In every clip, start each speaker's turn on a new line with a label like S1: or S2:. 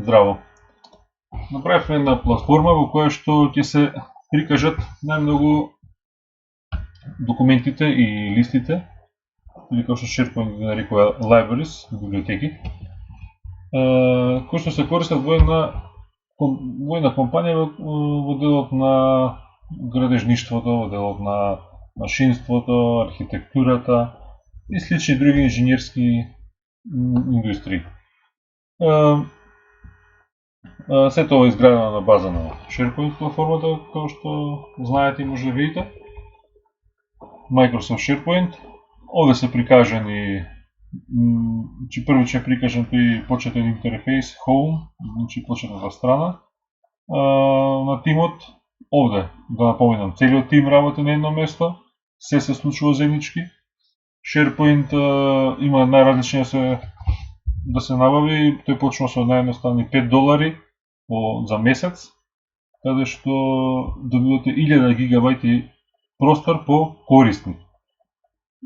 S1: Здраво. Направивме една платформа во која што ќе се прикажат најмногу документите и листите, или како што SharePoint ги нарекува libraries, библиотеки, кои што се користат во една компанија во делот на градежништвото, во делот на машинството, архитектурата и слични други инженерски индустрии. Сето ова е изградено на база на SharePoint платформата, како што знаете и може да видите. Microsoft SharePoint. Овде се прикажани, првично е прикажан тој почетен интерфейс, Home, почетната страна на тимот. Овде, да напоминам, целиот тим работи на едно место, се случува заеднички. SharePoint има најразлични да се набави, тој почнува со наједноставни $5 за месец, каде што добивате 1000 гигабајти простор по корисник.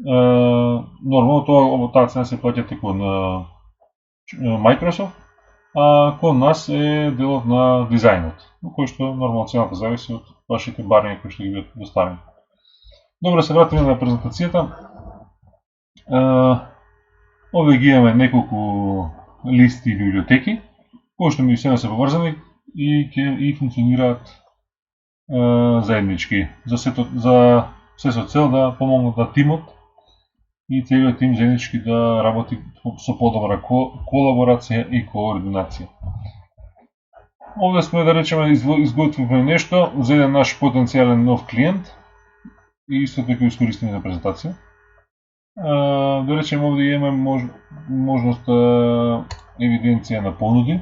S1: Нормално таа цена се плаќа кон Microsoft, а кон нас е делот на дизајнот, кој што нормално цената зависи од вашите барања кои што ги бидат доставени. Добро, се вратиме на презентацијата. Овде ги имаме неколку листи и библиотеки, кои што меѓусебно се поврзани и функционираат заеднички. За се со цел да помогнат на тимот и целиот тим заеднички да работи со подобра колаборација и координација. Овде сме, да речеме, изготвивме нешто за еден наш потенцијален нов клиент и исто така искористиме за презентација. Да речеме, овде имаме можност евиденција на понуди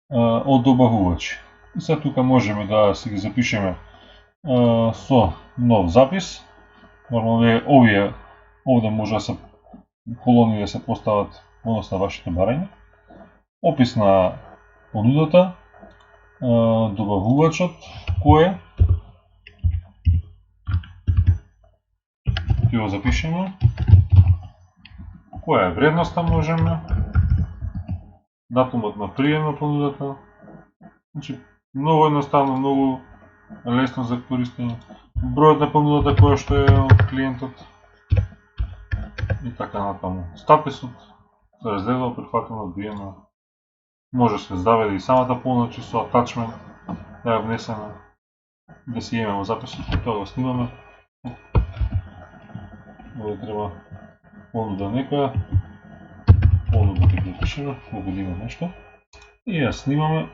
S1: од добавувачи. И сега тука можеме да си ги запишеме со нов запис. Нормално овде може да се колони да се постават однос на вашите барања. Опис на понудата, добавувачот, кој е, ќе го запишеме, која е вредноста можеме, датумот на прием на понудата, многу едноставно, многу лесно за користење, бројот на понудата која што е од клиентот и така натаму. Статусот се разделува, прифатено, одбиено, може да се заведе и самата понуда со атачмент, да ја внесеме, да си имаме во записот, тоа го снимаме. Овде треба понуда некоја, понуда ќе го пишеме, колку да има нешто, и ја снимаме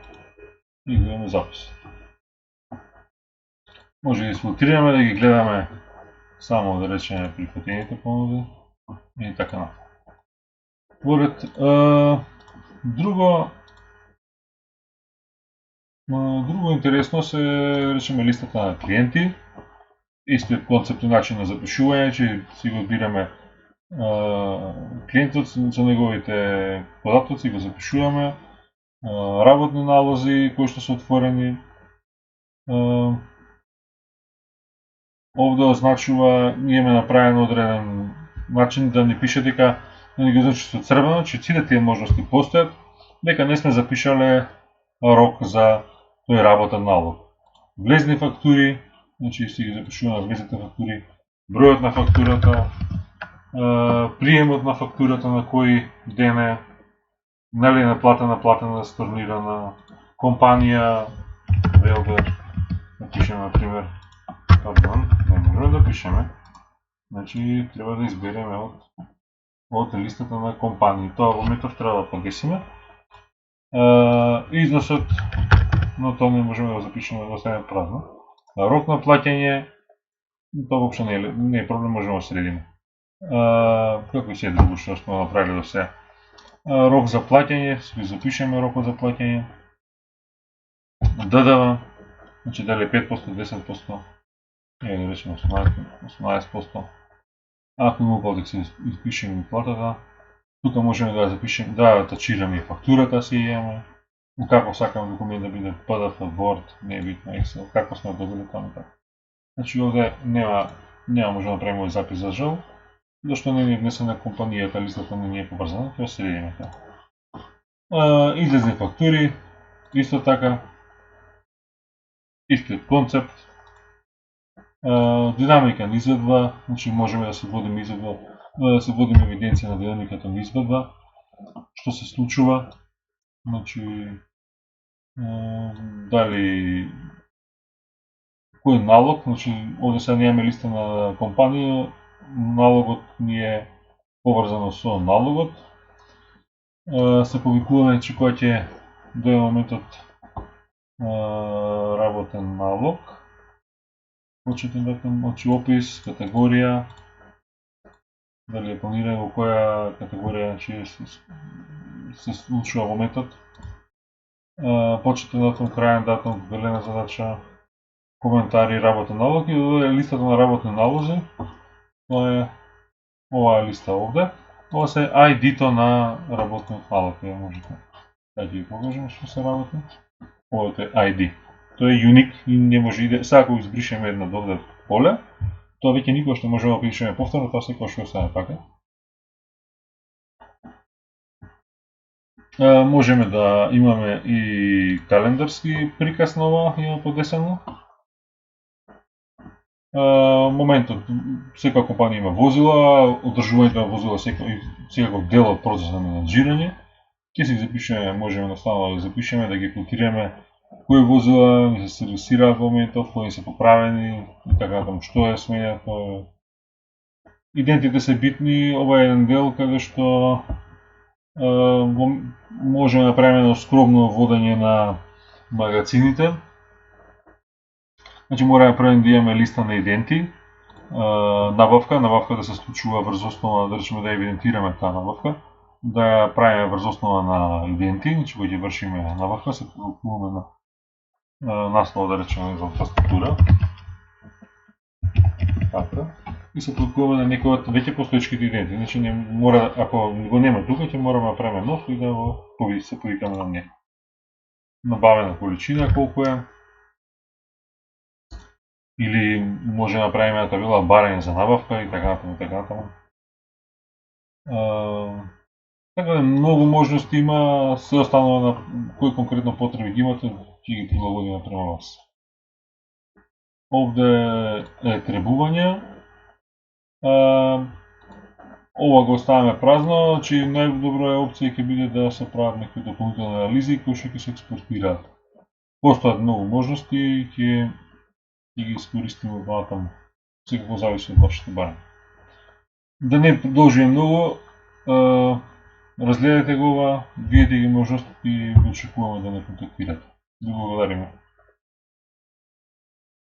S1: и го имаме запис. Може да ги сфилтрираме, да ги гледаме само, да речеме, прифатените понуди и така натаму. Поред друго интересно се, речеме, листата на клиенти. Истиот концепт и начин на запишување, че си го одбираме клиентот со неговите податоци, го запишуваме, работни налози кои што се отворени. Овде означува, ние имаме направен одреден начин да ни пише дека, да ни го означи со црвено, че сите тие можности постојат, дека не сме запишале рок за тој работен налог. Влезни фактури, значи си ги запишуваме на влезните фактури, бројот на фактурата, приемот на фактурата на кој ден е, нели е наплатена, stornирана, компанија, велбер, да пишеме, например, не можеме да пишеме, значи треба да избереме од листата на компании. Тоа во моментов треба да погасиме. Износот, но тоа не можеме да го запишеме, да остане празно. Рок на плаќање, тоа воопшто не е проблем, можеме да средиме. Како и се друго што сме направили до сега. Рок за плаќање, си го запишеме рокот за плаќање. ДДВ, значи дали 5%, 10%, да речеме 18%. Ако има упадок, си изпишеме платата. Тука можеме да запишеме, да атачираме и фактурата си имаме. Како сакаме документ да биде PDF, Word, не е битно, Excel, како сме добили таму така. Значи овде нема може да направиме запис за жал, зашто не е внесена компанијата, листата не е поврзана, ќе средиме тоа. Излезни фактури, исто така, истиот концепт, динамика на изведба, значи можеме да се водиме изведба, да се водиме евиденција на динамиката на изведба, што се случува, значи дали кој налог, значи овде сега немаме листа на компанија, налогот ни е поврзано со налогот. Се повикуваме, че кој ќе дојде моментот работен налог. Почетен датум, значи опис, категорија, дали е планирано во која категорија значи, се случува моментот. Почетен датум, крајен датум, велена задача, коментари, работен налог и овде е листата на работни налози. Тоа е оваа листа овде. Ова се ID-то на работниот налог. Можете да ги покажем што се работи. Ова е ID. Тоа е уник и не може иде. Сега ако избришеме една довде поле, тоа веќе никогаш не можеме да пишеме повторно, тоа секогаш ќе остане така. Можеме да имаме и календарски приказ на ова, има подесено. Моментот, секоја компанија има возила, одржувањето на возила секаков дел од процесот на менаџирање. Ќе си запишеме, можеме наставно да ги запишеме, да ги филтрираме кои возила ни се сервисираат во моментот, кои се поправени и така натаму, што е сменето. Идентите се битни, ова е еден дел каде што можеме да направиме едно скромно водење на магацините. Значи мораме прво да имаме листа на иденти, набавка да се случува врз основа, да речеме да евидентираме таа набавка, да ја правиме врз основа на иденти, значи кога ќе вршиме набавка, се продукуваме на наслов, да речеме, за инфраструктура. Така. И се продукуваме на некој од веќе постоечките иденти. Значи не мора, ако го нема тука, ќе мораме да правиме нов и да го се повикаме на него. Набавена количина колку е. Или може да направиме табела барање за набавка и така натаму, така натаму. Така да многу можности има, се останува на кои конкретно потреби ги имате, ќе ги прилагодиме према вас. Овде е требување. Ова го оставаме празно, значи најдобра опција ќе биде да се прават некои дополнителни анализи кои што ќе се експортираат. Постојат многу можности и ќе ги искористиме понатаму. Секако зависи од вашите барања. Да не продолжиме многу, разгледате го ова, видите ги можности и очекуваме да не контактирате. Ви благодариме.